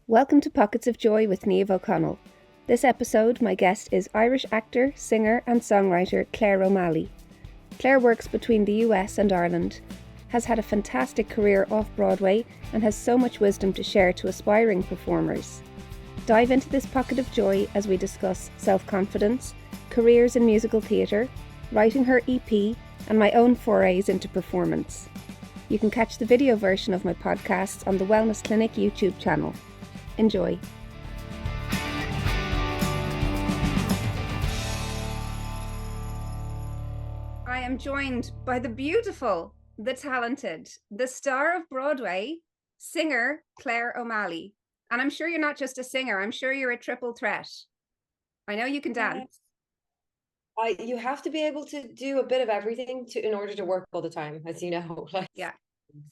Welcome to Pockets of Joy with Niamh O'Connell. This episode, my guest is Irish actor, singer and songwriter Clare O'Malley. Clare works between the US and Ireland, has had a fantastic career off-Broadway and has so much wisdom to share to aspiring performers. Dive into this pocket of joy as we discuss self-confidence, careers in musical theatre, writing her EP and my own forays into performance. You can catch the video version of my podcast on the Wellness Clinic YouTube channel. Enjoy. I am joined by the beautiful, the talented, the star of Broadway, singer Clare O'Malley. And I'm sure you're not just a singer, I'm sure you're a triple threat. I know you can dance. You have to be able to do a bit of everything in order to work all the time, as you know. Yeah.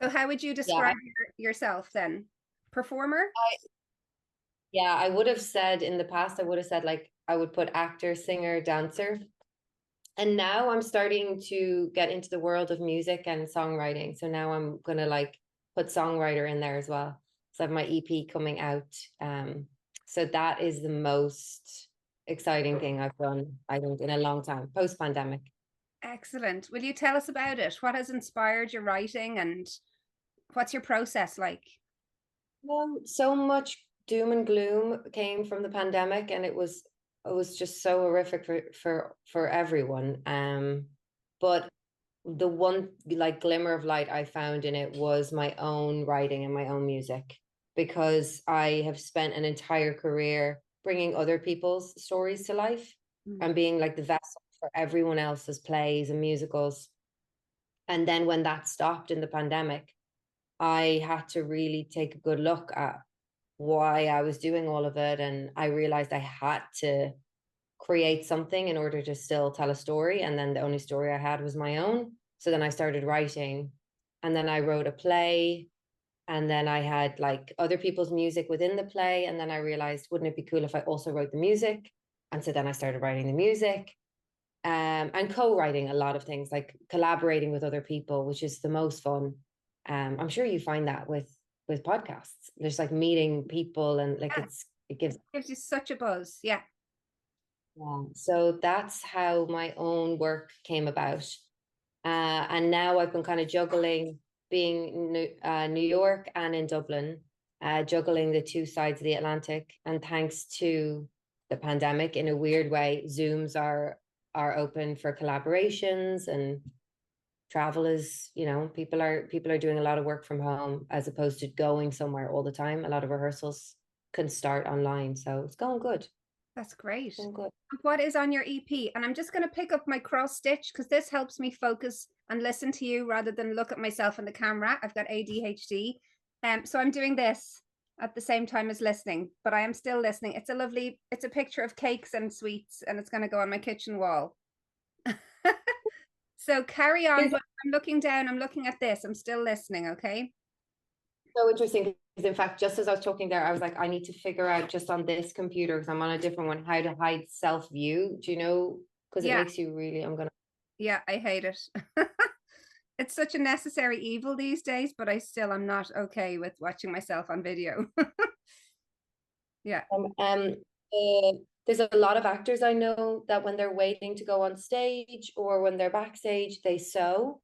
So how would you describe yourself then? Performer? I would have said in the past, I would put actor, singer, dancer. And now I'm starting to get into the world of music and songwriting. So now I'm going to put songwriter in there as well. So I have my EP coming out. So that is the most exciting thing I've done, I think, in a long time, post-pandemic. Excellent. Will you tell us about it? What has inspired your writing and what's your process like? Well, so much doom and gloom came from the pandemic, and it was just so horrific for everyone. But the one glimmer of light I found in it was my own writing and my own music, because I have spent an entire career bringing other people's stories to life and being like the vessel for everyone else's plays and musicals. And then when that stopped in the pandemic, I had to really take a good look at why I was doing all of it. And I realized I had to create something in order to still tell a story. And then the only story I had was my own. So then I started writing, and then I wrote a play, and then I had other people's music within the play. And then I realized, wouldn't it be cool if I also wrote the music? And so then I started writing the music, and co-writing a lot of things, like collaborating with other people, which is the most fun. I'm sure you find that with podcasts. There's meeting people, and it gives you such a buzz. Yeah. So that's how my own work came about. And now I've been kind of juggling being in New York and in Dublin, juggling the two sides of the Atlantic. And thanks to the pandemic, in a weird way, Zooms are open for collaborations, and travel is, people are doing a lot of work from home as opposed to going somewhere all the time. A lot of rehearsals can start online, so it's going good. That's great. Good. What is on your EP? And I'm just going to pick up my cross stitch because this helps me focus and listen to you rather than look at myself in the camera. I've got ADHD. So I'm doing this at the same time as listening, but I am still listening. It's a picture of cakes and sweets, and it's going to go on my kitchen wall. So carry on, but I'm looking down, I'm looking at this, I'm still listening, okay? So interesting, because in fact, just as I was talking there, I was like, I need to figure out just on this computer, because I'm on a different one, how to hide self-view. Do you know? Because it makes you really, Yeah, I hate it. It's such a necessary evil these days, but I'm not okay with watching myself on video. Yeah. There's a lot of actors I know that when they're waiting to go on stage or when they're backstage, they sew.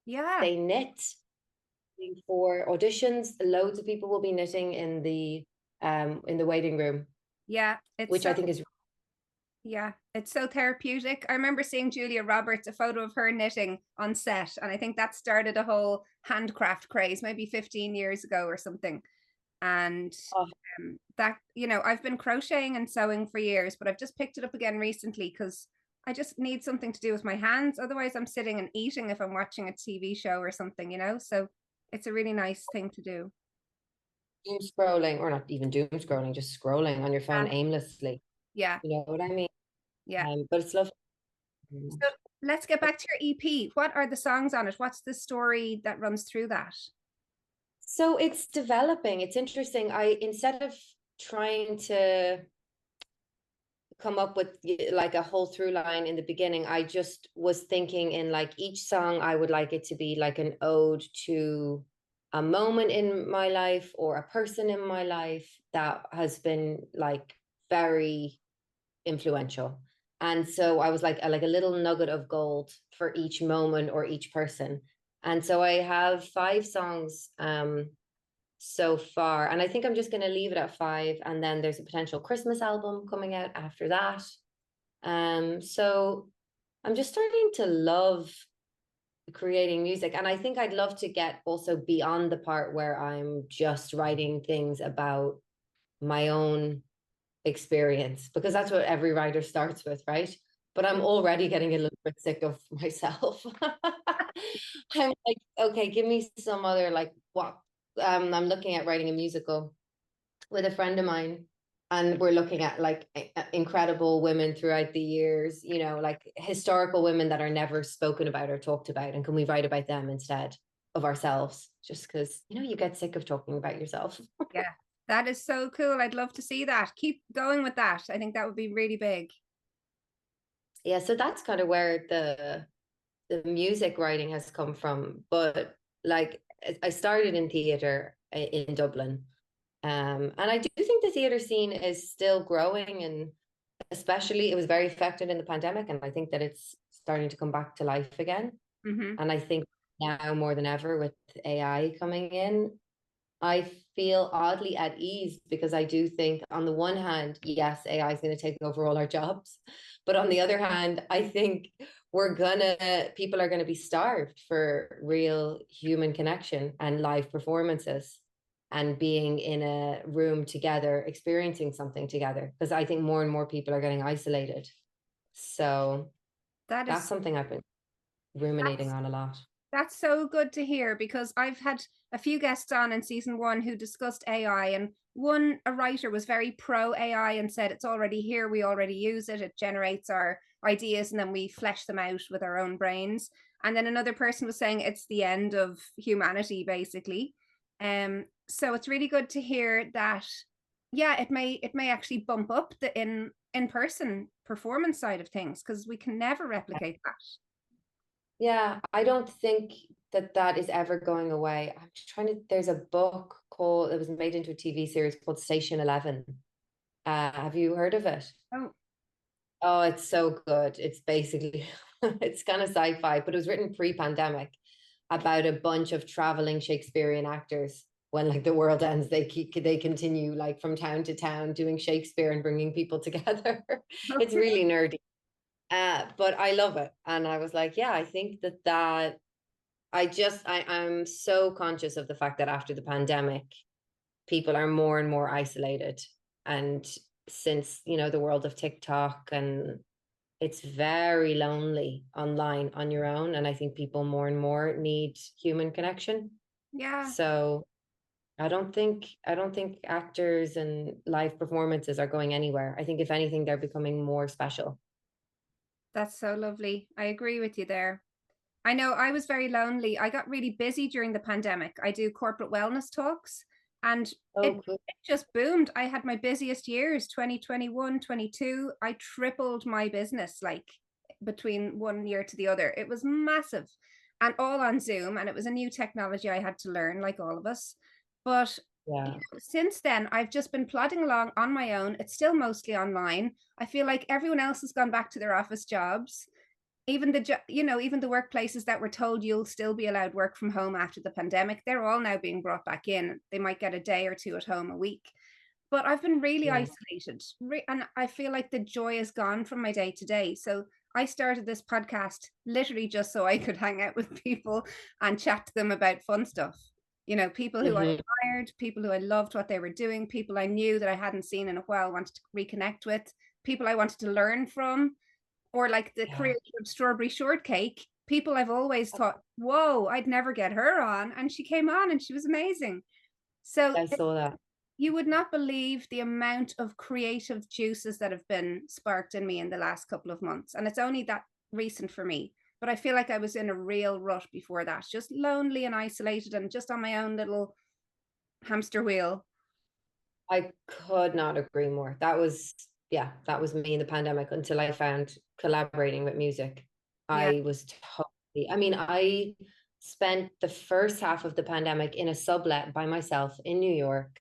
Yeah. They knit. For auditions, loads of people will be knitting in the waiting room. Yeah, which I think is. Yeah, it's so therapeutic. I remember seeing Julia Roberts, a photo of her knitting on set, and I think that started a whole handcraft craze maybe 15 years ago or something. And that, I've been crocheting and sewing for years, but I've just picked it up again recently because I just need something to do with my hands. Otherwise, I'm sitting and eating if I'm watching a TV show or something, so it's a really nice thing to do. Doom scrolling, or not even doom scrolling, just scrolling on your phone aimlessly. Yeah. You know what I mean? Yeah. But it's lovely. So let's get back to your EP. What are the songs on it? What's the story that runs through that? So it's developing. It's interesting. Instead of trying to come up with a whole through line in the beginning, I just was thinking in each song, I would like it to be like an ode to a moment in my life or a person in my life that has been like very influential. And so I was like a little nugget of gold for each moment or each person. And so I have 5 songs so far. And I think I'm just going to leave it at 5. And then there's a potential Christmas album coming out after that. So I'm just starting to love creating music. And I think I'd love to get also beyond the part where I'm just writing things about my own experience, because that's what every writer starts with, right? But I'm already getting a little bit sick of myself. I'm like, okay, give me some other like what I'm looking at writing a musical with a friend of mine, and we're looking at like incredible women throughout the years, you know, like historical women that are never spoken about or talked about, and can we write about them instead of ourselves, just because, you know, you get sick of talking about yourself. Yeah, that is so cool. I'd love to see that. Keep going with that. I think that would be really big. Yeah, so that's kind of where the music writing has come from. But like I started in theater in Dublin. And I do think the theater scene is still growing, and especially it was very affected in the pandemic, and I think that it's starting to come back to life again. Mm-hmm. And I think now more than ever with AI coming in, I feel oddly at ease, because I do think on the one hand, yes, AI is going to take over all our jobs. But on the other hand, I think people are going to be starved for real human connection and live performances and being in a room together, experiencing something together. Because I think more and more people are getting isolated. So That that's is something I've been ruminating on a lot. That's so good to hear, because I've had a few guests on in season 1 who discussed AI, and a writer was very pro AI and said it's already here, we already use it, it generates our ideas and then we flesh them out with our own brains. And then another person was saying it's the end of humanity, basically. So it's really good to hear that, yeah, it may actually bump up the in-person performance side of things, because we can never replicate that. Yeah, I don't think that that is ever going away. I'm just trying to, there's a book called, it was made into a TV series called Station 11. Have you heard of it? Oh, Oh, it's so good. It's basically, it's kind of sci-fi, but it was written pre-pandemic about a bunch of traveling Shakespearean actors. When like the world ends, they continue like from town to town doing Shakespeare and bringing people together. It's okay. really nerdy. But I love it. And I was like, yeah, I think that I'm so conscious of the fact that after the pandemic, people are more and more isolated. And since, you know, the world of TikTok, and it's very lonely online on your own. And I think people more and more need human connection. Yeah, So I don't think actors and live performances are going anywhere. I think if anything, they're becoming more special. that's so lovely. I agree with you there. I know I was very lonely. I got really busy during the pandemic. I do corporate wellness talks, and it, Oh, cool. it just boomed. I had my busiest years, 2021, 22. I tripled my business like between one year to the other. It was massive, and all on Zoom. And it was a new technology I had to learn, like all of us. But Yeah. since then, I've just been plodding along on my own. It's still mostly online. I feel like everyone else has gone back to their office jobs. Even even the workplaces that were told you'll still be allowed work from home after the pandemic, they're all now being brought back in. They might get a day or two at home a week. But I've been really Yeah. isolated, and I feel like the joy is gone from my day to day. So I started this podcast literally just so I could hang out with people and chat to them about fun stuff. People who I Hmm. admired, people who I loved what they were doing, people I knew that I hadn't seen in a while, wanted to reconnect with, people I wanted to learn from, or like the Yeah. creator of Strawberry Shortcake, people I've always thought, whoa, I'd never get her on. And she came on and she was amazing. So I saw that. you would not believe the amount of creative juices that have been sparked in me in the last couple of months. And it's only that recent for me. But I feel like I was in a real rut before that, just lonely and isolated and just on my own little hamster wheel. I could not agree more. Yeah, that was me in the pandemic until I found collaborating with music. Yeah. I was totally, I mean, spent the first half of the pandemic in a sublet by myself in New York.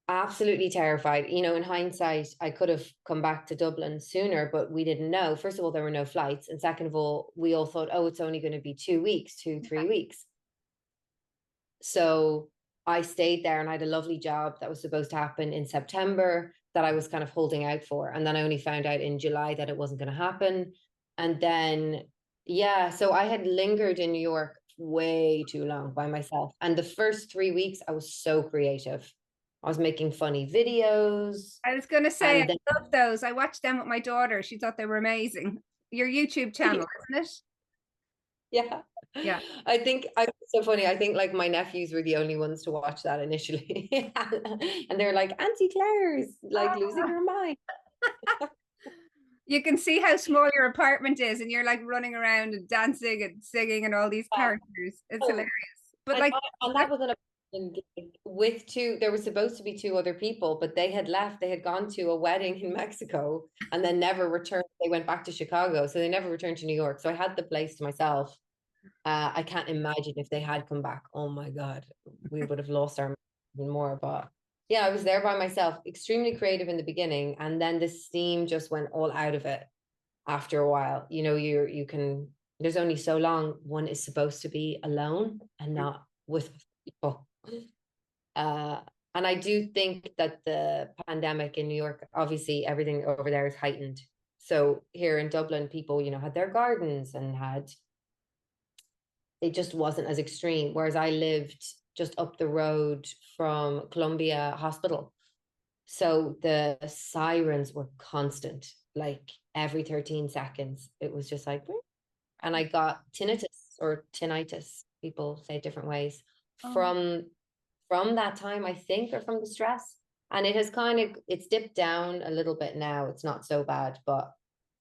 Absolutely terrified. You know, in hindsight, I could have come back to Dublin sooner, but we didn't know. First of all, there were no flights. And second of all, we all thought, oh, it's only going to be 2 weeks, 3 weeks. So I stayed there and I had a lovely job that was supposed to happen in September that I was kind of holding out for. And then I only found out in July that it wasn't going to happen. And then, yeah, so I had lingered in New York way too long by myself. And the first 3 weeks, I was so creative. I was making funny videos. I was going to say, And I then, love those. I watched them with my daughter. She thought they were amazing. Your YouTube channel, isn't it? yeah. Yeah. I think it's so funny. I think like my nephews were the only ones to watch that initially. And they're like, Auntie Claire's like losing her mind. You can see how small your apartment is, and you're like running around and dancing and singing and all these characters. It's Oh, hilarious. But and, like, and that was an amazing gig with two, there was supposed to be two other people, but they had left. They had gone to a wedding in Mexico and then never returned. They went back to Chicago. So they never returned to New York. So I had the place to myself. I can't imagine if they had come back. Oh my God, we would have lost our mind even more. But yeah, I was there by myself, extremely creative in the beginning. And then the steam just went all out of it after a while. You know, you can, there's only so long one is supposed to be alone and not with people. Uh, and I do think that the pandemic in New York, obviously everything over there is heightened. So here in Dublin, people, you know, had their gardens and had, it just wasn't as extreme. Whereas I lived just up the road from Columbia Hospital. So the sirens were constant, like every 13 seconds. It was just like, and I got tinnitus or tinnitus, people say it different ways, oh, from that time, I think, or from the stress. And it has kind of, it's dipped down a little bit now. It's not so bad, but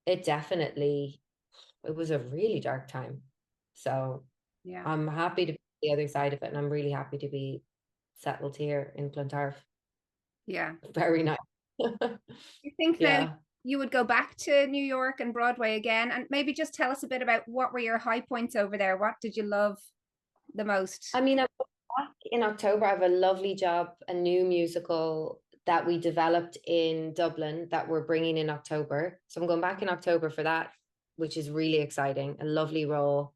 it definitely, it was a really dark time. So yeah, I'm happy to be the other side of it, and I'm really happy to be settled here in Clontarf. yeah. Very nice. You think now Yeah. you would go back to New York and Broadway again, and maybe just tell us a bit about what were your high points over there? What did you love the most? I mean, I'm back in October. I have a lovely job, a new musical that we developed in Dublin that we're bringing in October. So I'm going back in October for that, which is really exciting. A lovely role.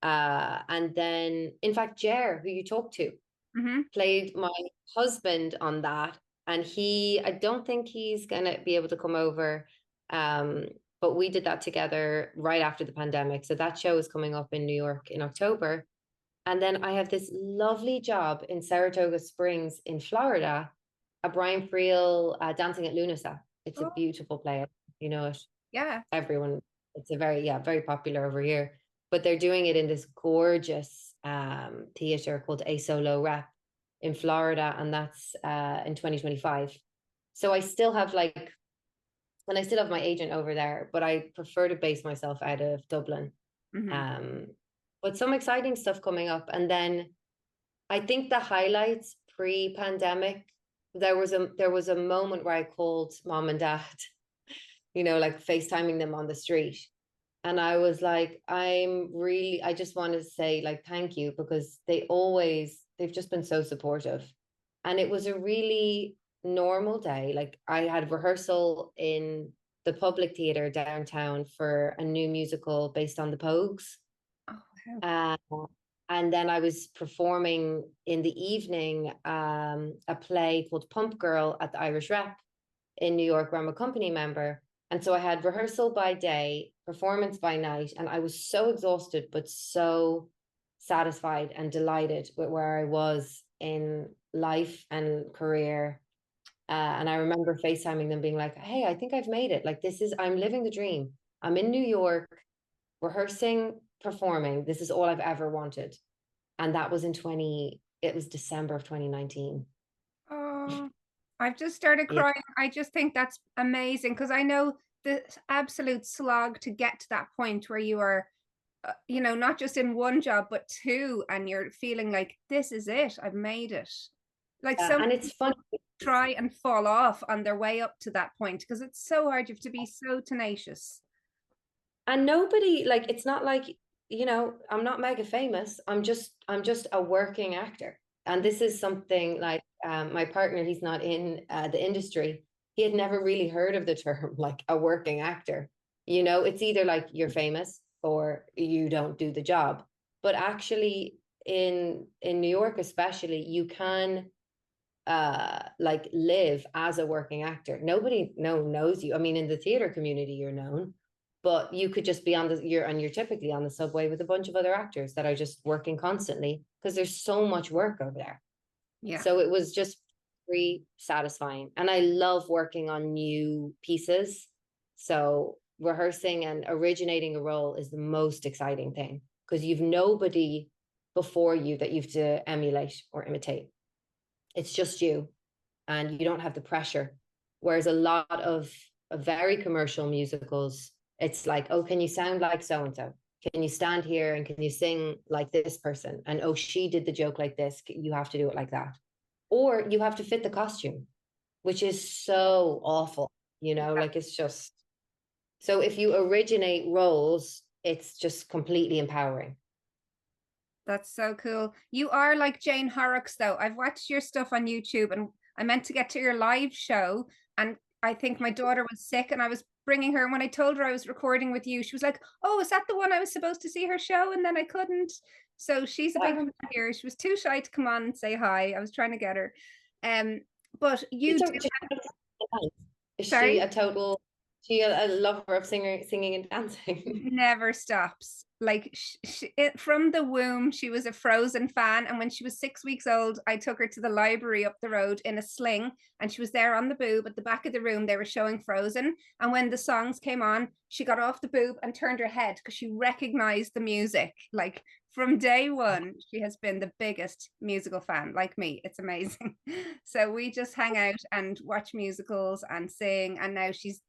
And then, in fact, Jer, who you talked to, Mm-hmm. played my husband on that. And I don't think he's gonna be able to come over. Um, but we did that together right after the pandemic. So that show is coming up in New York in October. And then I have this lovely job in Saratoga Springs in Florida, a Brian Friel Dancing at Lunasa. It's a Oh, beautiful play. You know it. yeah. Everyone, it's a very, yeah, very popular over here. But they're doing it in this gorgeous theater called A Solo Rep in Florida, and that's in 2025. So I still have like, and I still have my agent over there, but I prefer to base myself out of Dublin. Mm-hmm. Um, but some exciting stuff coming up. And then I think the highlights pre-pandemic, there was a moment where I called mom and dad, you know, like FaceTiming them on the street. And I was like, I just want to say like thank you, because they've just been so supportive. And it was a really normal day. Like I had rehearsal in the public theater downtown for a new musical based on the Pogues. Oh, wow. Uh, and then I was performing in the evening a play called Pump Girl at the Irish Rep in New York, where I'm a company member. And so I had rehearsal by day, performance by night, and I was so exhausted, but so satisfied and delighted with where I was in life and career. And I remember FaceTiming them being like, hey, I think I've made it. Like, I'm living the dream. I'm in New York, rehearsing, performing. This is all I've ever wanted. And that was it was December of 2019. Oh, I've just started Yeah. crying. I just think that's amazing because I know the absolute slog to get to that point where you are, not just in one job, but two, and you're feeling like this is it. I've made it. Like so And many it's funny. people try and fall off on their way up to that point because it's so hard. You have to be so tenacious. And nobody, like, it's not like you know, I'm not mega famous. I'm just a working actor. And this is something like my partner, he's not in the industry. He had never really heard of the term like a working actor. You know, it's either like you're famous or you don't do the job. But actually in New York especially, you can like live as a working actor. Nobody knows you. I mean, in the theater community you're known, but you could just be on the you're typically on the subway with a bunch of other actors that are just working constantly because there's so much work over there. Yeah. So it was just very satisfying. And I love working on new pieces. So rehearsing and originating a role is the most exciting thing because you've nobody before you that you've to emulate or imitate. It's just you and you don't have the pressure. Whereas a lot of very commercial musicals, it's like, oh, can you sound like so and so? Can you stand here and can you sing like this person? And oh, she did the joke like this. You have to do it like that. Or you have to fit the costume, which is so awful, you know, like it's just so if you originate roles, it's just completely empowering. That's so cool. You are like Jane Horrocks, though. I've watched your stuff on YouTube, and I meant to get to your live show, and I think my daughter was sick, and I was bringing her. And when I told her I was recording with you, she was like, "Oh, is that the one I was supposed to see her show?" And then I couldn't. So she's a big fan here. She was too shy to come on and say hi. I was trying to get her. Um, but you do. Is she Sorry. a total, she a lover of singing and dancing? Never stops. Like from the womb, she was a Frozen fan. And when she was 6 weeks old, I took her to the library up the road in a sling. And she was there on the boob at the back of the room. They were showing Frozen. And when the songs came on, she got off the boob and turned her head because she recognized the music. Like from day one, she has been the biggest musical fan, like me. It's amazing. So we just hang out and watch musicals and sing. And now she's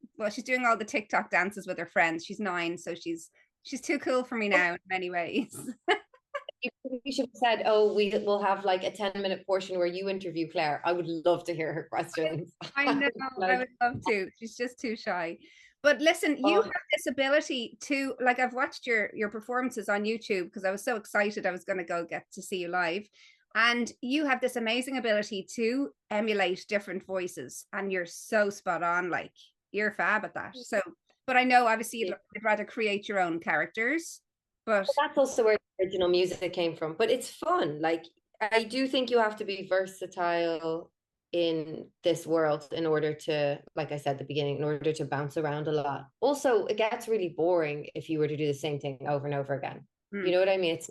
doing all the TikTok dances with her friends. She's 9, so she's too cool for me now in many ways. You should have said, oh, we will have like a 10-minute portion where you interview Claire. I would love to hear her questions. I know, I Like, would love to. She's just too shy. But listen, you oh, have this ability to, like, I've watched your performances on YouTube because I was so excited I was going to go get to see you live. And you have this amazing ability to emulate different voices, and you're so spot on. Like, you're fab at that. So, but I know obviously you'd rather create your own characters, but that's also where the original music came from. But it's fun. Like, I do think you have to be versatile in this world in order to, like I said at the beginning, in order to bounce around a lot. Also, it gets really boring if you were to do the same thing over and over again. You know what I mean? It's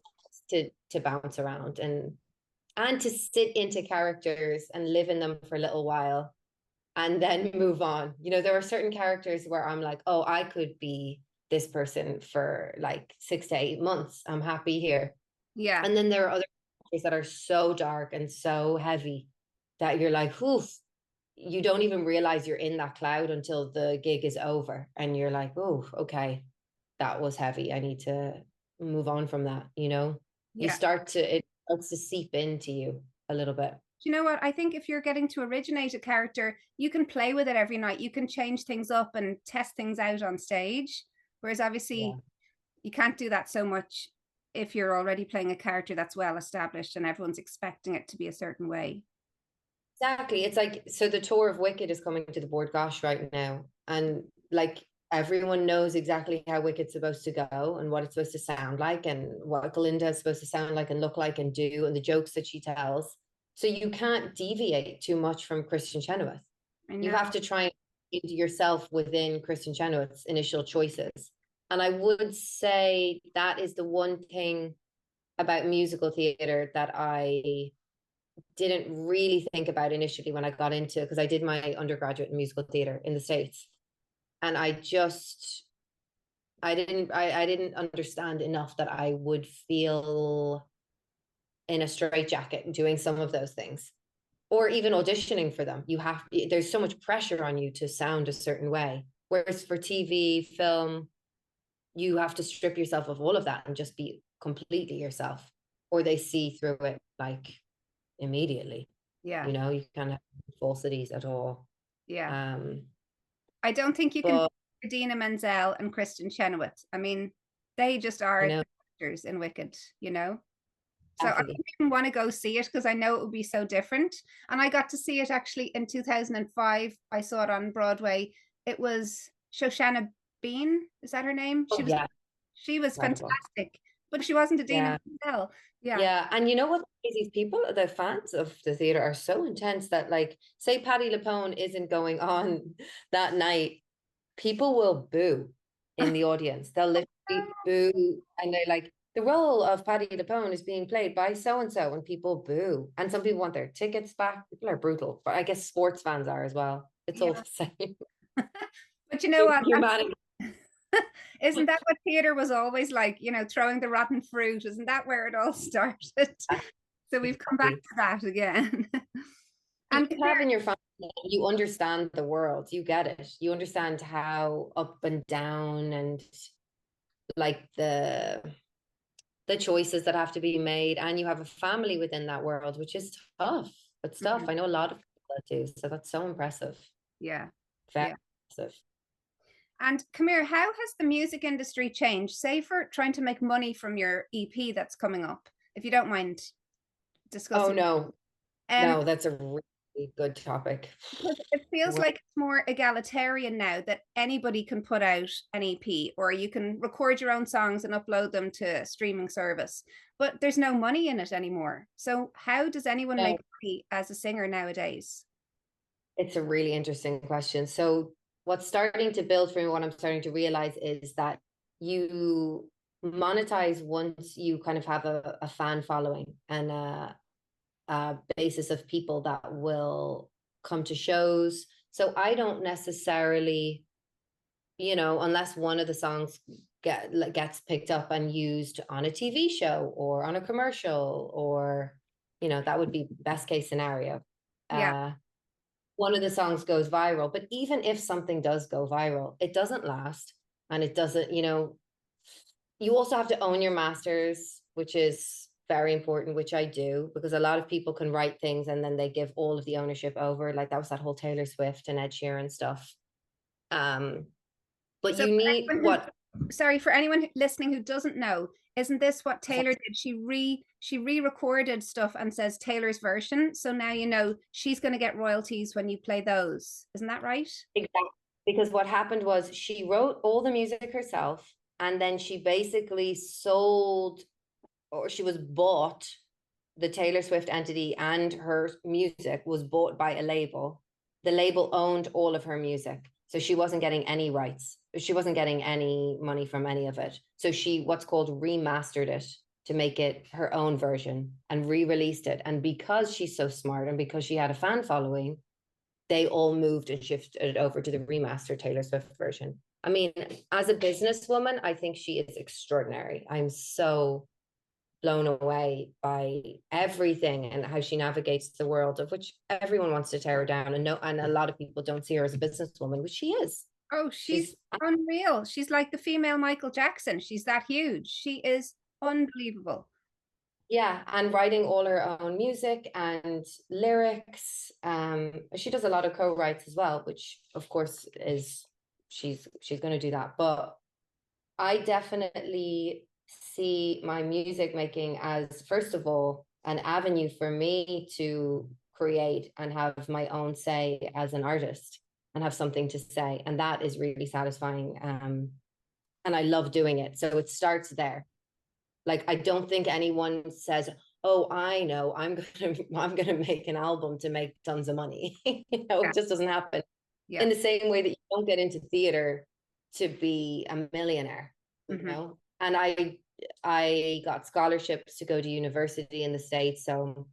to bounce around and to sit into characters and live in them for a little while and then move on. You know, there are certain characters where I'm like, oh, I could be this person for like 6 to 8 months. I'm happy here. yeah, And then there are other characters that are so dark and so heavy that you're like, oof, you don't even realize you're in that cloud until the gig is over. And you're like, oh, okay, that was heavy. I need to move on from that, you know? yeah. It starts to seep into you a little bit. You know what? I think if you're getting to originate a character, you can play with it every night. You can change things up and test things out on stage. Whereas Yeah. obviously you can't do that so much if you're already playing a character that's well established and everyone's expecting it to be a certain way. Exactly. It's like, so the tour of Wicked is coming to the Board Gosh right now. And like everyone knows exactly how Wicked's supposed to go and what it's supposed to sound like and what Glinda is supposed to sound like and look like and do and the jokes that she tells. So you can't deviate too much from Kristen Chenoweth. I You know. have to try and into yourself within Kristen Chenoweth's initial choices. And I would say that is the one thing about musical theater that I didn't really think about initially when I got into it because I did my undergraduate in musical theater in the States. And I didn't understand enough that I would feel in a straitjacket doing some of those things or even auditioning for them. There's so much pressure on you to sound a certain way. Whereas for TV, film, you have to strip yourself of all of that and just be completely yourself, or they see through it like immediately. Yeah. You know, you can't have falsities at all. Yeah. Um, I don't think you can but Idina Menzel and Kristen Chenoweth. I mean, they just I are know characters in Wicked, you know? So I Exactly. didn't even want to go see it because I know it would be so different. And I got to see it actually in 2005. I saw it on Broadway. It was Shoshana Bean. Is that her name? Oh yeah, She was incredible. fantastic, but she wasn't Adina Yeah. Menzel. Yeah. Yeah, and you know what? These people, the fans of the theater, are so intense that, like, say Patti LuPone isn't going on that night, people will boo in the audience. They'll literally boo, and they're like, the role of Patti LuPone is being played by so and so, and people boo. And some people want their tickets back. People are brutal, but I guess sports fans are as well. It's all Yeah. the same. But you know what? Humanity. Isn't that what theater was always like? You know, throwing the rotten fruit. Isn't that where it all started? So we've come back to that again. You And have in your family, you understand the world, you get it. You understand how up and down and like the choices that have to be made, and you have a family within that world, which is tough. It's tough. I know a lot of people that do, so that's so impressive. yeah, Very yeah. impressive. And come here, how has the music industry changed? Say for trying to make money from your EP that's coming up, if you don't mind Oh discussing. no, Um, no, that's a really good topic. because it feels like it's more egalitarian now that anybody can put out an EP or you can record your own songs and upload them to a streaming service, but there's no money in it anymore. So how does anyone make No, money as a singer nowadays? it's a really interesting question. So what's starting to build for me, what I'm starting to realize is that you monetize once you kind of have a fan following and a basis of people that will come to shows. So I don't necessarily, unless one of the songs gets picked up and used on a TV show or on a commercial, or that would be best case scenario. Yeah, One of the songs goes viral, but even if something does go viral, it doesn't last, and it doesn't, you also have to own your masters, which is very important, which I do, because a lot of people can write things and then they give all of the ownership over. Like that was that whole Taylor Swift and Ed Sheeran stuff. Um, but so you need what? sorry, for anyone listening who doesn't know, isn't this what Taylor did? She re-recorded stuff and says Taylor's version. So now you know she's going to get royalties when you play those. Isn't that right? Exactly. Because what happened was she wrote all the music herself, and then she basically sold, or she was bought, the Taylor Swift entity, and her music was bought by a label. The label owned all of her music. So she wasn't getting any rights. She wasn't getting any money from any of it. So she, what's called, remastered it to make it her own version and re-released it. And because she's so smart and because she had a fan following, they all moved and shifted it over to the remastered Taylor Swift version. I mean, as a businesswoman, I think she is extraordinary. I'm so blown away by everything and how she navigates the world, of which everyone wants to tear her down, and no, and a lot of people don't see her as a businesswoman, which she is. Oh, she's She's unreal. She's like the female Michael Jackson. She's that huge. She is unbelievable. Yeah, and writing all her own music and lyrics. She does a lot of co-writes as well, which of course is she's going to do that. But I definitely see my music making as, first of all, an avenue for me to create and have my own say as an artist and have something to say. And that is really satisfying. And I love doing it. So it starts there. Like, I don't think anyone says, oh, I know, I'm gonna make an album to make tons of money. Yeah, It just doesn't happen. yeah. In the same way that you don't get into theater to be a millionaire, Hmm. And I got scholarships to go to university in the States, so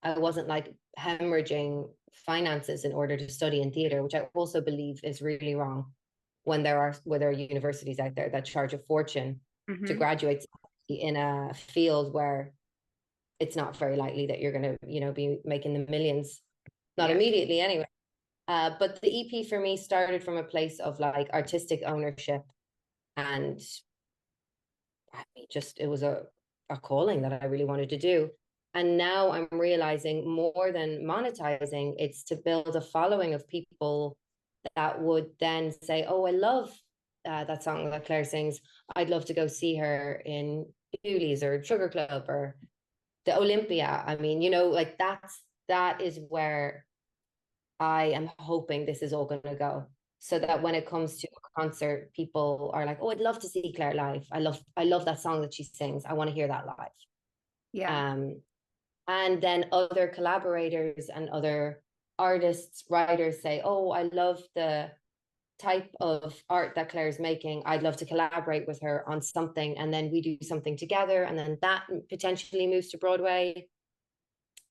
I wasn't like hemorrhaging finances in order to study in theater, which I also believe is really wrong when there are universities out there that charge a fortune to Hmm. graduate in a field where it's not very likely that you're going to, be making the millions, not Yeah. immediately anyway. But the EP for me started from a place of like artistic ownership, and I mean, just it was a calling that I really wanted to do. And now I'm realizing, more than monetizing, it's to build a following of people that would then say, oh, I love that song that Claire sings. I'd love to go see her in, Doolies or Sugar Club or the Olympia. I mean, you know, like that is where I am hoping this is all going to go. So that when it comes to a concert, people are like, "Oh, I'd love to see Claire live. I love that song that she sings. I want to hear that live." Yeah. And then other collaborators and other artists, writers say, "Oh, I love the type of art that Claire's making. I'd love to collaborate with her on something." And then we do something together. And then that potentially moves to Broadway.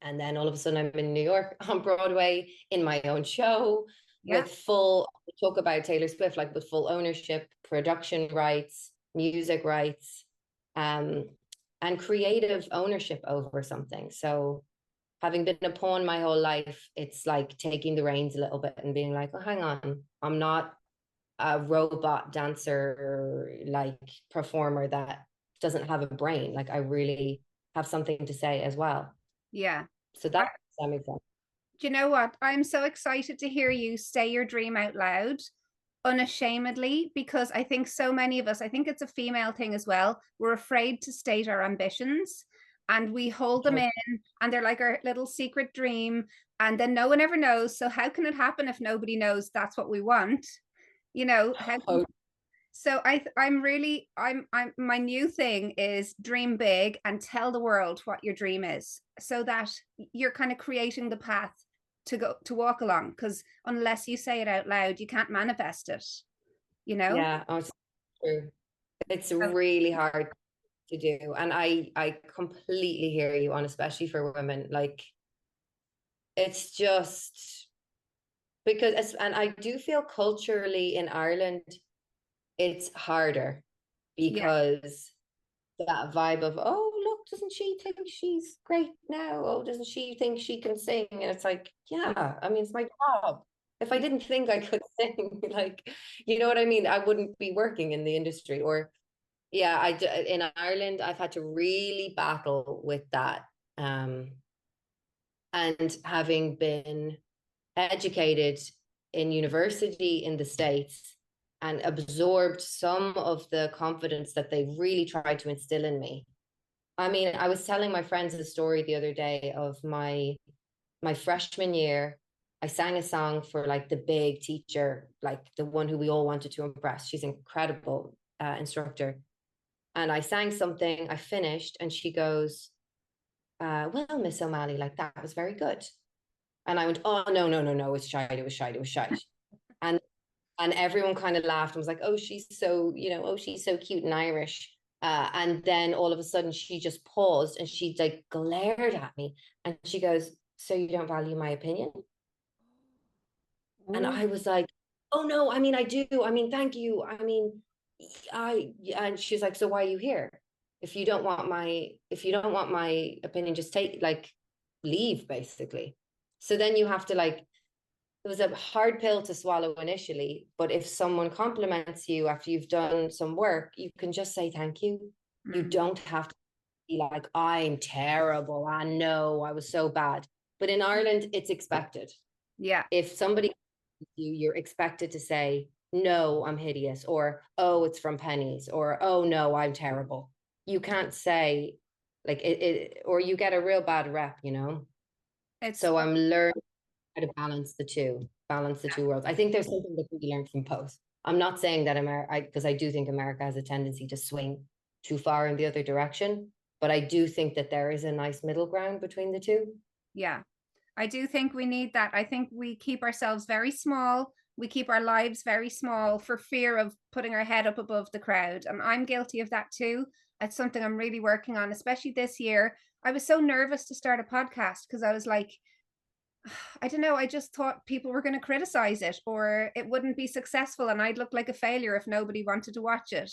And then all of a sudden I'm in New York on Broadway in my own show Yeah. with full, talk about Taylor Swift, like with full ownership, production rights, music rights, and creative ownership over something. So having been a pawn my whole life, it's like taking the reins a little bit and being like, oh, hang on, I'm not a robot dancer, like performer that doesn't have a brain. Like I really have something to say as well. Yeah. So I, that makes sense. do you know what? I'm so excited to hear you say your dream out loud unashamedly, because I think so many of us, I think it's a female thing as well, we're afraid to state our ambitions and we hold them in, and they're like our little secret dream, and then no one ever knows. So how can it happen if nobody knows that's what we want? You know, how Oh, so I'm my new thing is dream big and tell the world what your dream is, so that you're kind of creating the path to walk along, because unless you say it out loud, you can't manifest it, you know? yeah, oh, it's true. It's So, really hard to do. And I completely hear you on, especially for women. Like it's just because, and I do feel culturally in Ireland, it's harder yeah. because that vibe of, oh, look, doesn't she think she's great now? Oh, doesn't she think she can sing? And it's like, yeah, I mean, it's my job. If I didn't think I could sing, like, you know what I mean? I wouldn't be working in the industry. Or, yeah, in Ireland, I've had to really battle with that. And having been educated in university in the States and absorbed some of the confidence that they really tried to instill in me. I mean, I was telling my friends a story the other day of my freshman year. I sang a song for like the big teacher, like the one who we all wanted to impress. She's an incredible instructor. And I sang something, I finished, and she goes, well, Miss O'Malley, like that was very good. And I went, oh, no, no, no, no, it's shite, it was shite, it was shite. And everyone kind of laughed and was like, oh, she's so, you know, oh, she's so cute and Irish. And then all of a sudden she just paused and she like glared at me and she goes, so you don't value my opinion? And Ooh. I was like, oh no, I mean, I do. I mean, thank you. I mean, and she's like, so why are you here? If you don't want my opinion, just take, like, leave, basically. So then you have to, like, it was a hard pill to swallow initially, but if someone compliments you after you've done some work, you can just say thank you. You Mm-hmm. don't have to be like, I'm terrible. I know I was so bad. But in Ireland, it's expected. Yeah. If somebody you, you're expected to say, no, I'm hideous, or oh, it's from pennies, or oh no, I'm terrible. You can't say like or you get a real bad rep, you know. It's So I'm learning how to balance the two worlds. I think there's something that can be learned from both. I'm not saying that America, because I do think America has a tendency to swing too far in the other direction, but I do think that there is a nice middle ground between the two. yeah. I do think we need that. I think we keep ourselves very small. We keep our lives very small for fear of putting our head up above the crowd. And I'm guilty of that too. It's something I'm really working on, especially this year. I was so nervous to start a podcast because I was like, I don't know, I just thought people were going to criticize it or it wouldn't be successful and I'd look like a failure if nobody wanted to watch it.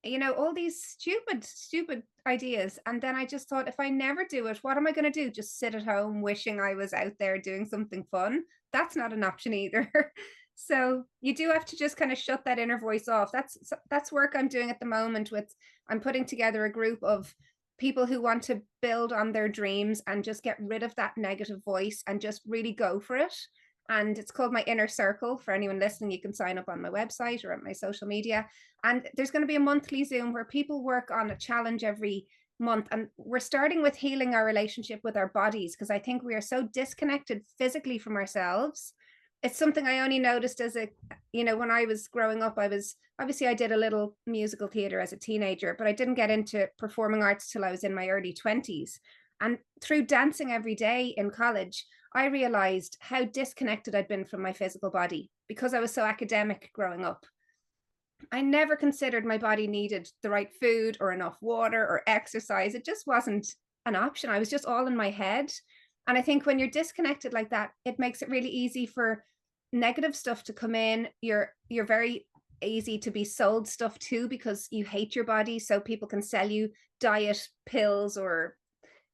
You know, all these stupid ideas. And then I just thought, if I never do it, what am I going to do? Just sit at home wishing I was out there doing something fun? That's not an option either. So you do have to just kind of shut that inner voice off. That's work I'm doing at the moment with, I'm putting together a group of people who want to build on their dreams and just get rid of that negative voice and just really go for it. and it's called My Inner Circle. For anyone listening, you can sign up on my website or at my social media. And there's going to be a monthly Zoom where people work on a challenge every month. And we're starting with healing our relationship with our bodies, because I think we are so disconnected physically from ourselves. It's something I only noticed as when I was growing up. I did a little musical theater as a teenager, but I didn't get into performing arts till I was in my early 20s. And through dancing every day in college, I realized how disconnected I'd been from my physical body because I was so academic growing up. I never considered my body needed the right food or enough water or exercise. It just wasn't an option. I was just all in my head. And I think when you're disconnected like that, it makes it really easy for negative stuff to come in. You're very easy to be sold stuff too, because you hate your body. So people can sell you diet pills or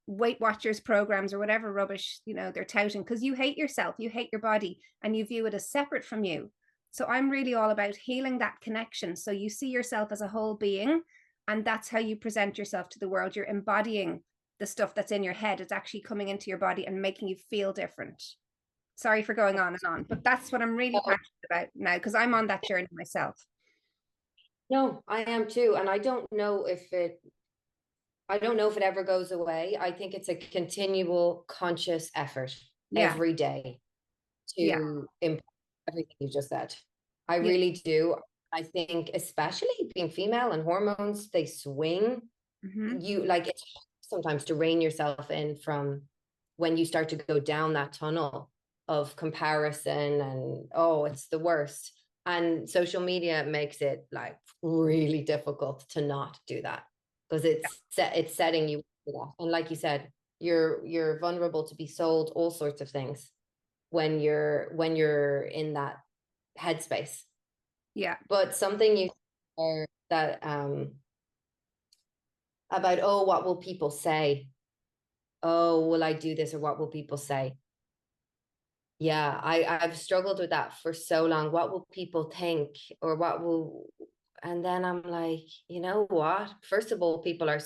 Weight Watchers programs or whatever rubbish they're touting, because you hate yourself, you hate your body, and you view it as separate from you. So I'm really all about healing that connection, so you see yourself as a whole being, and that's how you present yourself to the world. You're embodying the stuff that's in your head. It's actually coming into your body and making you feel different. Sorry for going on and on, but that's what I'm really passionate about now, because I'm on that journey myself. No, I am too. And I don't know if it ever goes away. I think it's a continual conscious effort every day to improve everything you just said. I really do. I think especially being female and hormones, they swing. You like it's sometimes to rein yourself in from when you start to go down that tunnel of comparison, and it's the worst. And social media makes it like really difficult to not do that, because it's setting you up. And like you said, you're vulnerable to be sold all sorts of things when you're in that headspace. But something you said that about what will people say? Will I do this, or what will people say? Yeah, I've struggled with that for so long. What will people think, or what will, and then I'm like, you know what? First of all, people are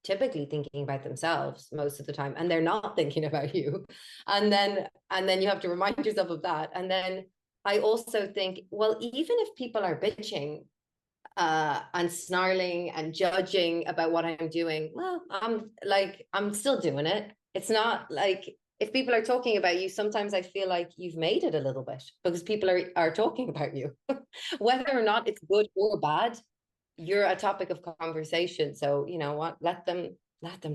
typically thinking about themselves most of the time, and they're not thinking about you. And then you have to remind yourself of that. And then I also think, well, even if people are bitching and snarling and judging about what I'm doing, well, I'm still doing it. It's not like, if people are talking about you, sometimes I feel like you've made it a little bit, because people are talking about you. Whether or not it's good or bad, you're a topic of conversation. So you know what? Let them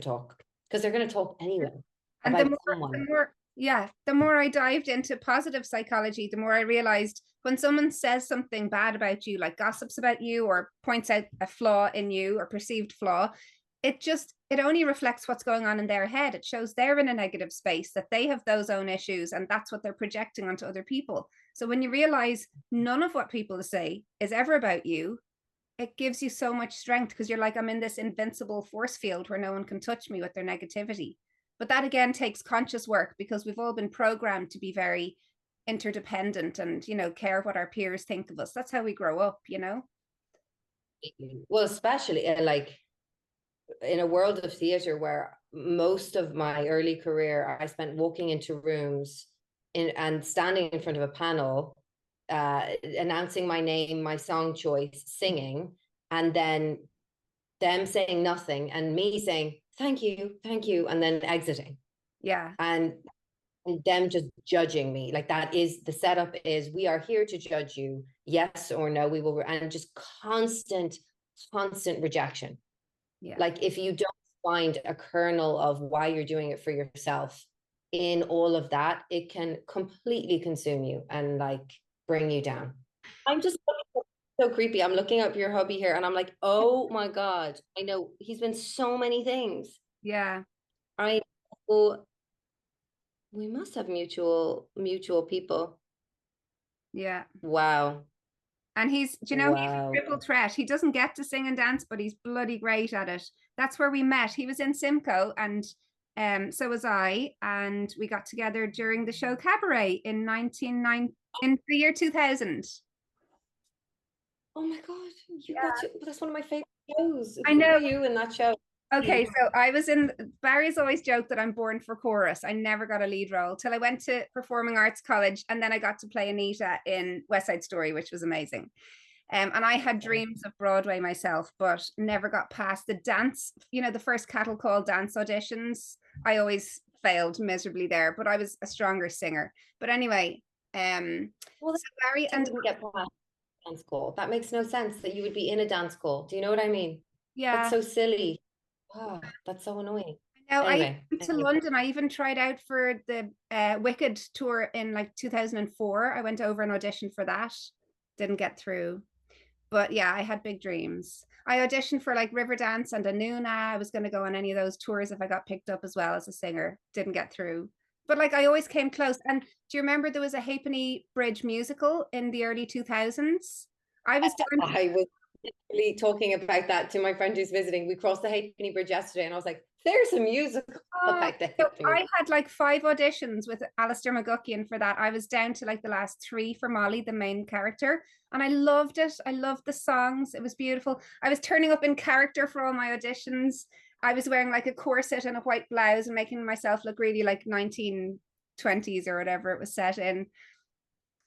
talk, because they're going to talk anyway. And the more I dived into positive psychology, the more I realized when someone says something bad about you, like gossips about you or points out a flaw in you or perceived flaw, it only reflects what's going on in their head. It shows they're in a negative space, that they have those own issues, and that's what they're projecting onto other people. So when you realize none of what people say is ever about you, it gives you so much strength, because you're like, I'm in this invincible force field where no one can touch me with their negativity. But that again takes conscious work, because we've all been programmed to be very interdependent and care what our peers think of us. That's how we grow up. Well, especially like in a world of theater where most of my early career I spent walking into rooms and standing in front of a panel, announcing my name, my song choice, singing, and then them saying nothing and me saying thank you, and then exiting. And them just judging me. Like, that is the setup, is we are here to judge you, yes or no, we will. And just constant rejection. Like, if you don't find a kernel of why you're doing it for yourself in all of that, it can completely consume you and like bring you down. I'm just so creepy. I'm looking up your hubby here and I'm like, oh my God, I know he's been so many things. I know. We must have mutual people. Wow. And he's a triple threat. He doesn't get to sing and dance, but he's bloody great at it. That's where we met. He was in Simcoe, and so was I, and we got together during the show Cabaret in the year 2000. Oh my God, that's one of my favorite shows. I know you in that show. Okay, so I was in Barry's always joked that I'm born for chorus. I never got a lead role till I went to performing arts college, and then I got to play Anita in West Side Story, which was amazing. And I had dreams of Broadway myself, but never got past the dance, the first cattle call dance auditions. I always failed miserably there, but I was a stronger singer. But anyway, Well, so Barry you and wouldn't get past dance school. That makes no sense that you would be in a dance school. Do you know what I mean? That's yeah, so silly. Oh, that's so annoying. now I Anyway, went to London. I even tried out for the Wicked tour in like 2004. I went over and auditioned for that. Didn't get through. But yeah, I had big dreams. I auditioned for like Riverdance and Anuna. I was going to go on any of those tours if I got picked up as well as a singer. Didn't get through. But like I always came close. And do you remember there was a Halfpenny Bridge musical in the early 2000s? I was doing I was literally talking about that to my friend who's visiting. We crossed the Halfpenny Bridge yesterday, and I was like, "There's a musical Oh, about the so Halfpenny I Bridge." had like 5 auditions with Alistair McGuckian for that. I was down to like the last 3 for Molly, the main character, and I loved it. I loved the songs. It was beautiful. I was turning up in character for all my auditions. I was wearing like a corset and a white blouse and making myself look really like 1920s or whatever it was set in.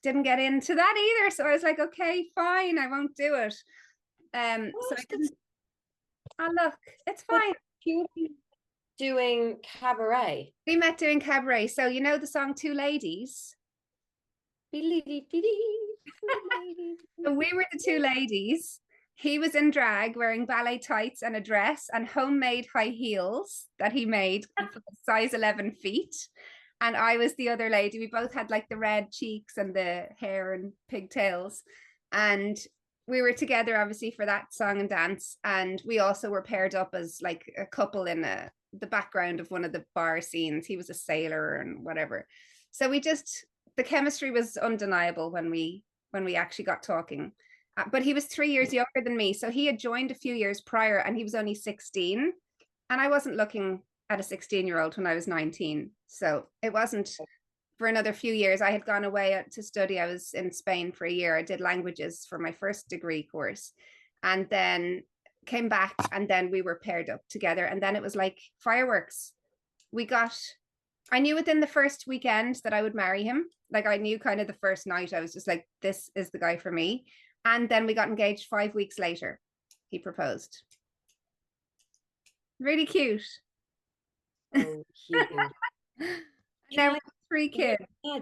Didn't get into that either. So I was like, okay, fine, I won't do it. So What? I didn't. Oh, look, it's But fine. you were doing cabaret. We met doing cabaret. So you know the song Two Ladies? So we were the two ladies. He was in drag wearing ballet tights and a dress and homemade high heels that he made for size 11 feet. And I was the other lady. We both had like the red cheeks and the hair and pigtails. And we were together obviously for that song and dance. And we also were paired up as like a couple in the background of one of the bar scenes. He was a sailor and whatever. So the chemistry was undeniable when we actually got talking. But he was 3 years younger than me, so he had joined a few years prior, and he was only 16, and I wasn't looking at a 16-year-old when I was 19. So it wasn't for another few years. I had gone away to study. I was in Spain for a year. I did languages for my first degree course, and then came back, and then we were paired up together, and then it was like fireworks. We got I knew within the first weekend that I would marry him. Like I knew kind of the first night, I was just like, this is the guy for me. And then we got engaged 5 weeks later. He proposed. Really cute. Oh, cute. Now we Yeah, have 3 kids, yeah,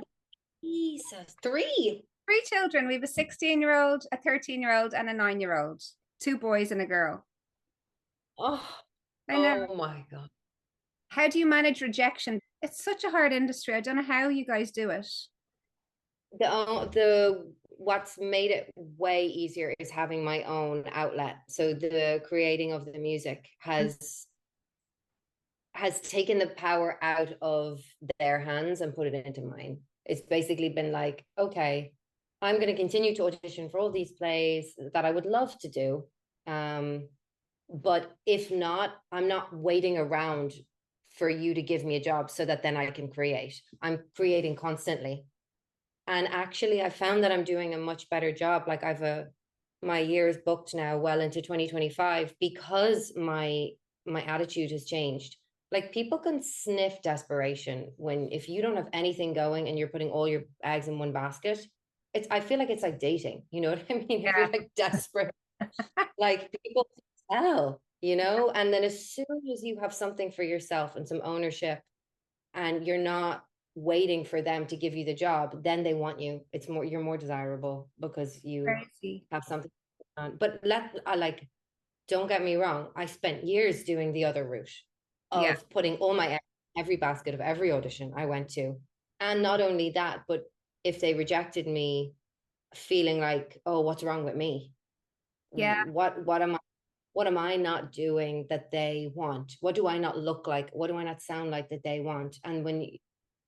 Jesus. Three. 3 children. We have a 16-year-old, a 13-year-old, and a 9-year-old. 2 boys and a girl. Oh, I know. oh my God. How do you manage rejection? It's such a hard industry. I don't know how you guys do it. The what's made it way easier is having my own outlet. So the creating of the music has taken the power out of their hands and put it into mine. It's basically been like, okay, I'm going to continue to audition for all these plays that I would love to do. But if not, I'm not waiting around for you to give me a job so that then I can create. I'm creating constantly. And actually, I found that I'm doing a much better job. Like my year is booked now well into 2025 because my attitude has changed. Like people can sniff desperation when if you don't have anything going and you're putting all your eggs in one basket. I feel like it's like dating. You know what I mean? If Yeah. you're like desperate, like people tell, and then as soon as you have something for yourself and some ownership and you're not waiting for them to give you the job, then they want you. You're more desirable because you Crazy. have something on. But don't get me wrong, I spent years doing the other route Yeah. of putting all my every basket of every audition I went to. And not only that, but if they rejected me, feeling like, oh, what's wrong with me? Yeah. What am I not doing that they want? What do I not look like? What do I not sound like that they want? And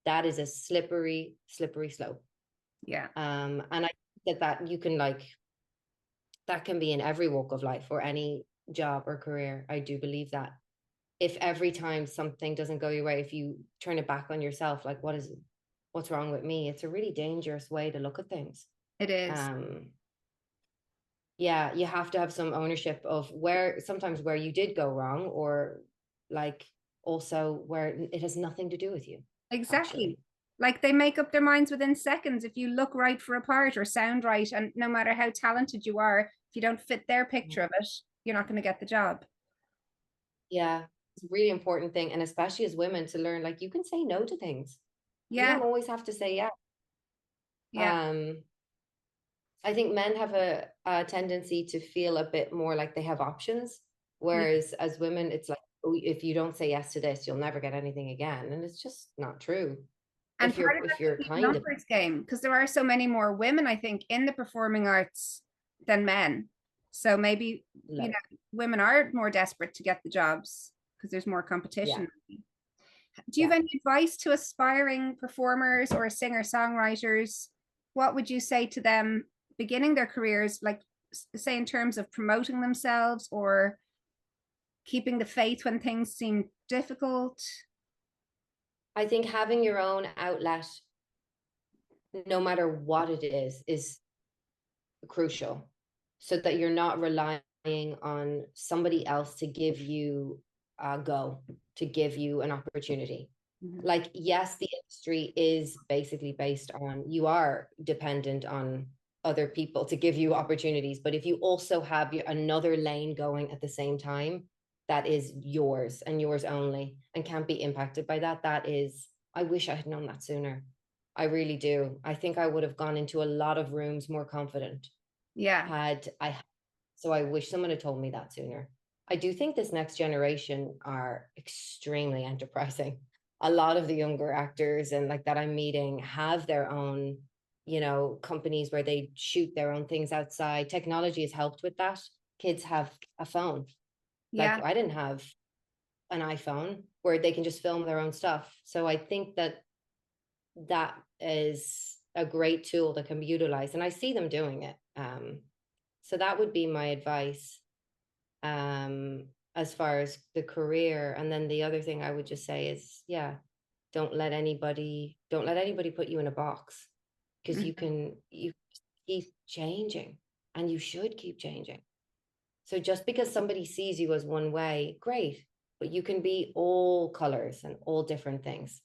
that is a slippery slope. Yeah. And I think that you can that can be in every walk of life or any job or career. I do believe that if every time something doesn't go your way, if you turn it back on yourself, like what's wrong with me? It's a really dangerous way to look at things. It is. Um, yeah, you have to have some ownership of sometimes where you did go wrong, or like also where it has nothing to do with you, Exactly. actually. Like they make up their minds within seconds if you look right for a part or sound right. And no matter how talented you are, if you don't fit their picture of it, you're not going to get the job. Yeah, it's a really important thing. And especially as women, to learn, like, you can say no to things. You Yeah. don't always have to say yes. Yeah. Um, I think men have a tendency to feel a bit more like they have options, Yeah. whereas as women, it's like, oh, if you don't say yes to this, you'll never get anything again. And it's just not true. And part of If that you're could be a kind of numbers game because there are so many more women, I think, in the performing arts than men. So maybe, you low, know, women are more desperate to get the jobs because there's more yeah, competition. Do you yeah. have any advice to aspiring performers or singer-songwriters? What would you say to them beginning their careers, like say in terms of promoting themselves or keeping the faith when things seem difficult? I think having your own outlet, no matter what it is crucial, so that you're not relying on somebody else to give you a go, to give you an opportunity. Mhm. Like, yes, the industry is basically based on, you are dependent on other people to give you opportunities, but if you also have another lane going at the same time, that is yours and yours only, and can't be impacted by that, that is, I wish I had known that sooner. I really do. I think I would have gone into a lot of rooms more confident Yeah. had I, so I wish someone had told me that sooner. I do think this next generation are extremely enterprising. A lot of the younger actors and like that I'm meeting have their own, companies where they shoot their own things outside. Technology has helped with that. Kids have a phone. Like, Yeah. I didn't have an iPhone where they can just film their own stuff. So I think that that is a great tool that can be utilized, and I see them doing it. So that would be my advice, um, as far as the career. And then the other thing I would just say is, yeah, don't let anybody put you in a box, because Mhm. you keep changing, and you should keep changing. So just because somebody sees you as one way, great, but you can be all colors and all different things,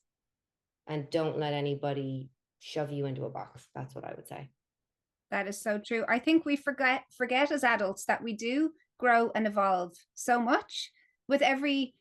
and don't let anybody shove you into a box. That's what I would say. That is so true. I think we forget as adults that we do grow and evolve so much with Yeah. every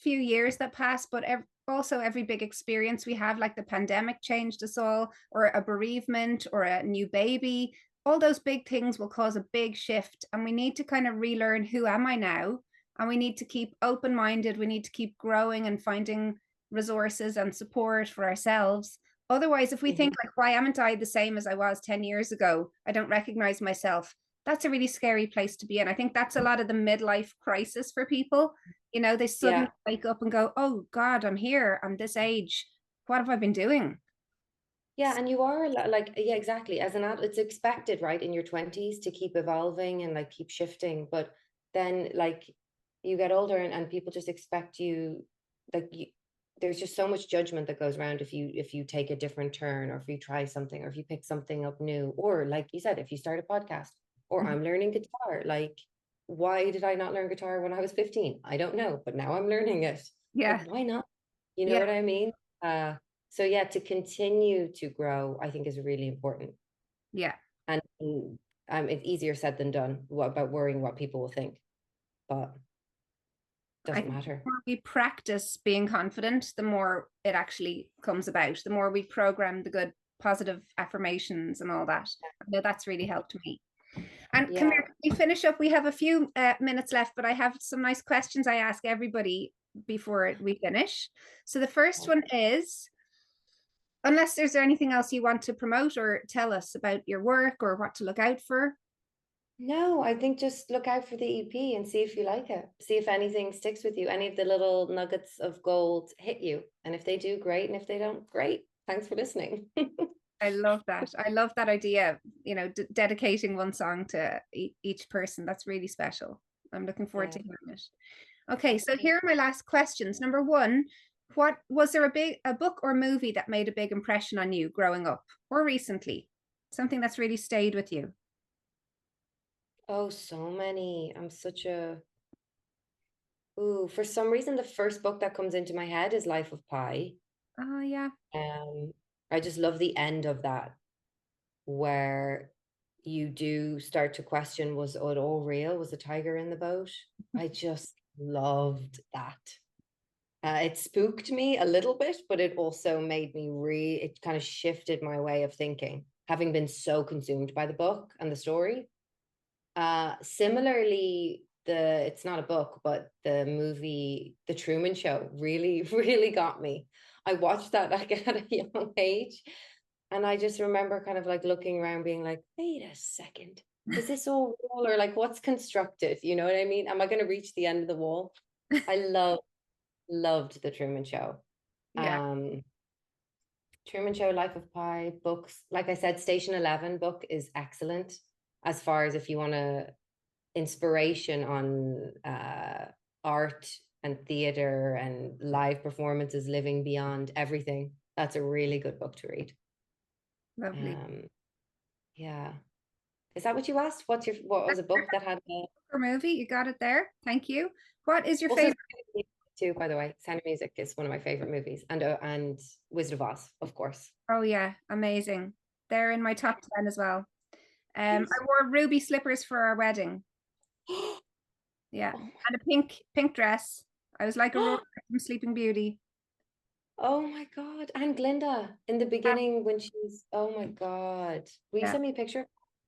few years that pass, but also every big experience we have, like the pandemic changed us all, or a bereavement, or a new baby. All those big things will cause a big shift, and we need to kind of relearn who am I now, and we need to keep open minded. We need to keep growing and finding resources and support for ourselves. Otherwise, if we Mhm. think like, why haven't I the same as I was 10 years ago? I don't recognize myself. That's a really scary place to be in. I think that's a lot of the midlife crisis for people. You know, they suddenly Yeah. wake up and go, oh God, I'm here. I'm this age. What have I been doing? Yeah, and you are like, yeah, exactly. As an adult, it's expected, right, in your 20s to keep evolving and like keep shifting. But then, like, you get older, and people just expect you, like, there's just so much judgment that goes around if you take a different turn, or if you try something, or if you pick something up new, or like you said, if you start a podcast, or I'm learning guitar. Like, why did I not learn guitar when I was 15? I don't know, but now I'm learning it. Like, Yeah. why not? You know Yeah. what I mean? Uh, so yeah, to continue to grow, I think, is really important. Yeah. And it's easier said than done. What about worrying what people will think? But I doesn't think the matter. more we practice being confident, the more it actually comes about, the more we program the good, positive affirmations and all that. I know that's really helped me. And come Yeah. here, we finish up. We have a few minutes left, but I have some nice questions I ask everybody before we finish. So the first one is, unless there's anything else you want to promote or tell us about your work or what to look out for. No, I think just look out for the EP and see if you like it. See if anything sticks with you. Any of the little nuggets of gold hit you. And if they do, great. And if they don't, great. Thanks for listening. I love that. I love that idea, you know, dedicating one song to each person. That's really special. I'm looking forward Yeah. to hearing it. Okay, so here are my last questions. Number one, what was there a book or movie that made a big impression on you growing up or recently? Something that's really stayed with you? Oh, so many. I'm such a ooh, for some reason the first book that comes into my head is Life of Pi. Oh yeah. Um, I just love the end of that where you do start to question, was it all real? Was the tiger in the boat? I just loved that. It spooked me a little bit, but it also made me it kind of shifted my way of thinking, having been so consumed by the book and the story. Similarly, it's not a book, but the movie The Truman Show really, really got me. I watched that like at a young age, and I just remember kind of like looking around, being like, wait a second, is this all real, or like what's constructed? You know what I mean? Am I going to reach the end of the wall? I loved The Truman Show. Yeah, Um, Truman Show, Life of Pi, books. Like I said, Station 11 book is excellent as far as if you want to inspiration on art and theater and live performances, living beyond everything. That's a really good book to read. lovely. Um, yeah. Is that what you asked? What was a book that had For movie, you got it there. Thank you. What is your also favorite? Sound of Music too, by the way. Sound of Music is one of my favorite movies, and Wizard of Oz, of course. Oh yeah, amazing. They're in my top 10 as well. Yes. I wore ruby slippers for our wedding. Yeah, Oh and a pink dress. I was like my, Aurora from Sleeping Beauty. oh my God. And Glinda in the Yeah, beginning when she's, oh my God. Will you yeah. send me a picture?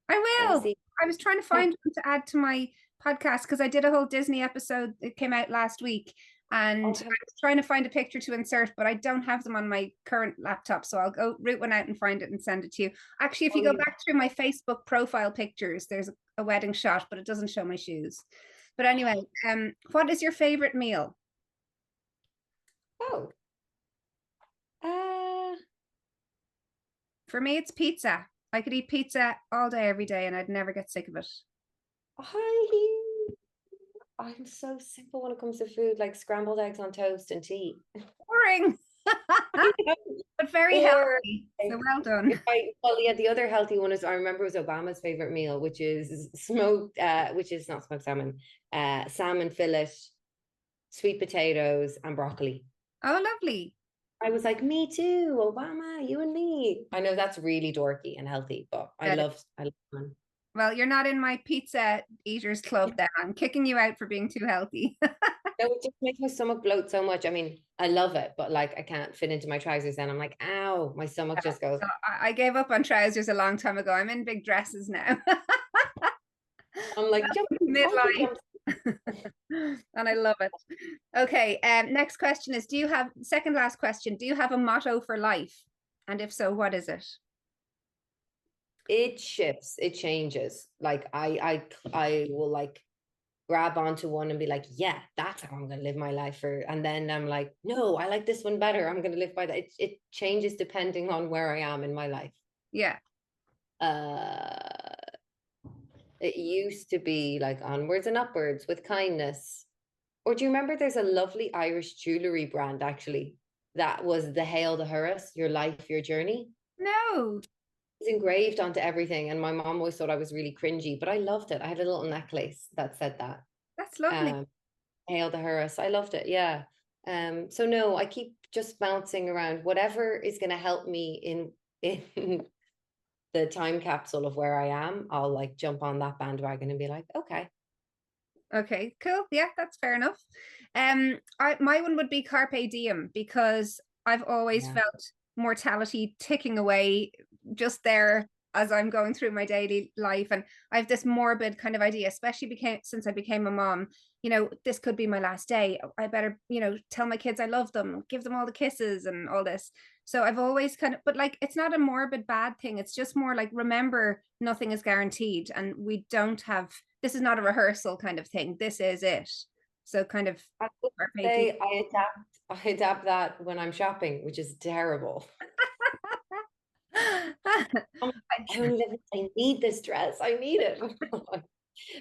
I I want to will. see. I was trying to find one to add to my podcast because I did a whole Disney episode. It came out last week, and Oh, I was trying to find a picture to insert, but I don't have them on my current laptop. So I'll go root one out and find it and send it to you. Actually, if you go you, back through my Facebook profile pictures, there's a wedding shot, but it doesn't show my shoes. But anyway, what is your favorite meal? oh, uh, For me, it's pizza. I could eat pizza all day, every day, and I'd never get sick of it. I, I'm so simple when it comes to food, like scrambled eggs on toast and tea. Boring, but very Or healthy. So like, well if done. well, yeah, the other healthy one is I remember was Obama's favorite meal, which is smoked, which is not smoked salmon, salmon fillet, sweet potatoes, and broccoli. Oh, lovely. I was like, me too, Obama, you and me. I know that's really dorky and healthy, but That is- I love one. Well, you're not in my pizza eaters club then. I'm kicking you out for being too healthy. No, it just makes my stomach bloat so much. I mean, I love it, but like I can't fit into my trousers then. I'm like, ow, my stomach just goes. So I gave up on trousers a long time ago. I'm in big dresses now. I'm like, jump, Michael Midlife. jumps. And I love it. Okay, next question is, do you have, second last question, do you have a motto for life? And if so, what is it? It shifts, it changes. Like I will like grab onto one and be like, yeah, that's how I'm gonna live my life for. And then I'm like, no, I like this one better. I'm gonna live by that. It changes depending on where I am in my life. Yeah. Uh it used to be like onwards and upwards with kindness. Or do you remember there's a lovely Irish jewelry brand actually that was the Hail the Hearse, your life, your journey? No, It's engraved onto everything. And my mom always thought I was really cringy, but I loved it. I had a little necklace that said that. that's lovely. Um, Hail the Hearse. I loved it. Yeah. So no, I keep just bouncing around. Whatever is going to help me in the time capsule of where I am, I'll like jump on that bandwagon and be like, okay. Okay, cool. Yeah, that's fair enough. My one would be carpe diem because I've always Yeah. felt mortality ticking away just there as I'm going through my daily life, and I have this morbid kind of idea, especially became since I became a mom. This could be my last day. I better, tell my kids I love them, give them all the kisses and all this. So I've always kind of, but like, it's not a morbid bad thing. It's just more like, remember, nothing is guaranteed, and we don't have, this is not a rehearsal kind of thing. This is it. So kind of I would say I adapt that when I'm shopping, which is terrible. I'm like, I need this dress. I need it.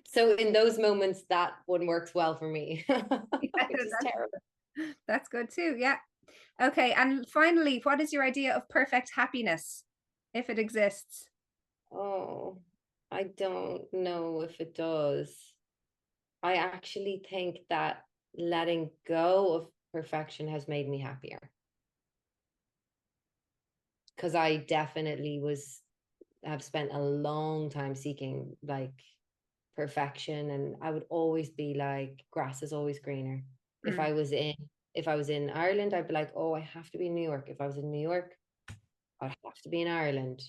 So in those moments, that one works well for me, which is terrible. that's good too. Yeah. Okay. And finally, what is your idea of perfect happiness, if it exists? Oh. I don't know if it does. I actually think that letting go of perfection has made me happier. Because I definitely have spent a long time seeking like perfection, and I would always be like, grass is always greener. If Mm. I was in if I was in Ireland, I'd be like, oh, I have to be in New York. If I was in New York, I'd have to be in Ireland.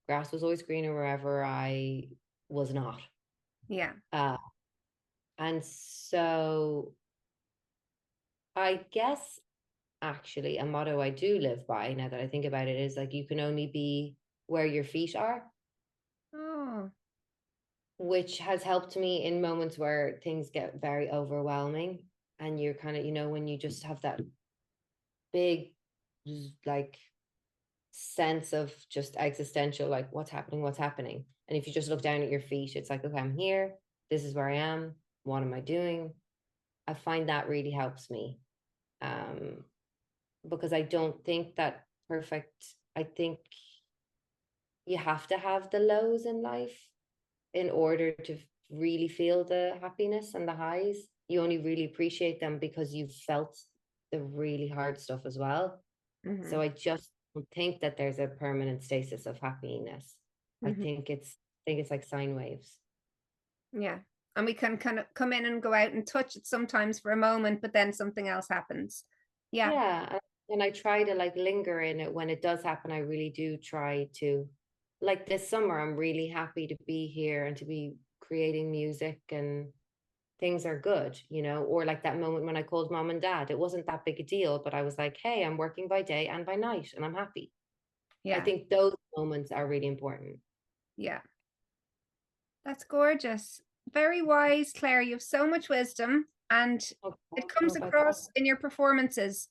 Grass was always greener wherever I was not. Yeah. Uh, and so I guess actually a motto I do live by now that I think about it is like, you can only be where your feet are, Oh. which has helped me in moments where things get very overwhelming, and you're kind of, when you just have that big like sense of just existential, like what's happening. And if you just look down at your feet, it's like, okay, I'm here, this is where I am, what am I doing? I find that really helps me, because I don't think that perfect, I think you have to have the lows in life in order to really feel the happiness and the highs. You only really appreciate them because you've felt the really hard stuff as well. Mm-hmm. So I just don't think that there's a permanent stasis of happiness. I Mm-hmm. think it's like sine waves. Yeah. And we can kind of come in and go out and touch it sometimes for a moment, but then something else happens. Yeah. Yeah. And I try to like linger in it when it does happen. I really do try to, like this summer, I'm really happy to be here and to be creating music, and things are good, or like that moment when I called mom and dad, it wasn't that big a deal, but I was like, hey, I'm working by day and by night and I'm happy. I Yeah. think those moments are really important. Yeah. That's gorgeous. Very wise, Claire. You have so much wisdom, and Okay, I it don't know comes about that. across in your performances.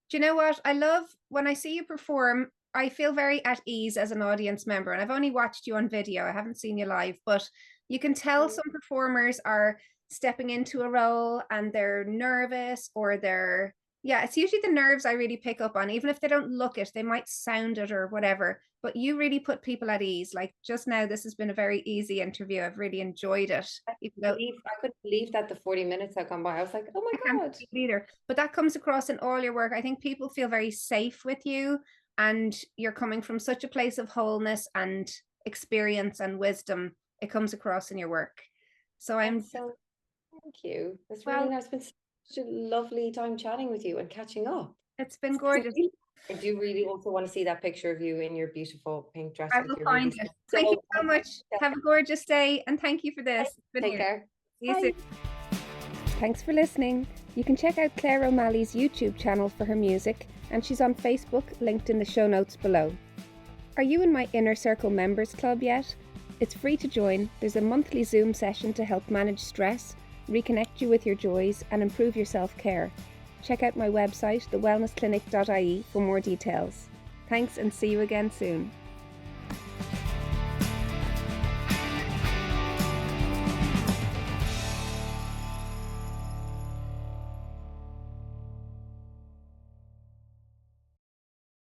Do you know what? I love when I see you perform, I feel very at ease as an audience member. And I've only watched you on video, I haven't seen you live, but you can tell some performers are stepping into a role and they're nervous, or yeah, it's usually the nerves I really pick up on. Even if they don't look it, they might sound it or whatever. But you really put people at ease. Like just now, this has been a very easy interview. I've really enjoyed it. Even though I couldn't believe that the 40 minutes had gone by. I was like, oh I can't my God. believe it either. But that comes across in all your work. I think people feel very safe with you, and you're coming from such a place of wholeness and experience and wisdom. It comes across in your work. So That's so, thank you. It's really well, nice. It's been such a lovely time chatting with you and catching up. it's been gorgeous. I do really also want to see that picture of you in your beautiful pink dress I with will your find really it. Thank you so so much. Have a gorgeous day, and thank you for this. It's been take here. care. See you Bye. soon. Thanks for listening. You can check out Clare O'Malley's YouTube channel for her music, and she's on Facebook, linked in the show notes below. Are you in my Inner Circle Members Club yet? It's free to join. There's a monthly Zoom session to help manage stress, reconnect you with your joys, and improve your self-care. Check out my website, thewellnessclinic.ie, for more details. Thanks, and see you again soon.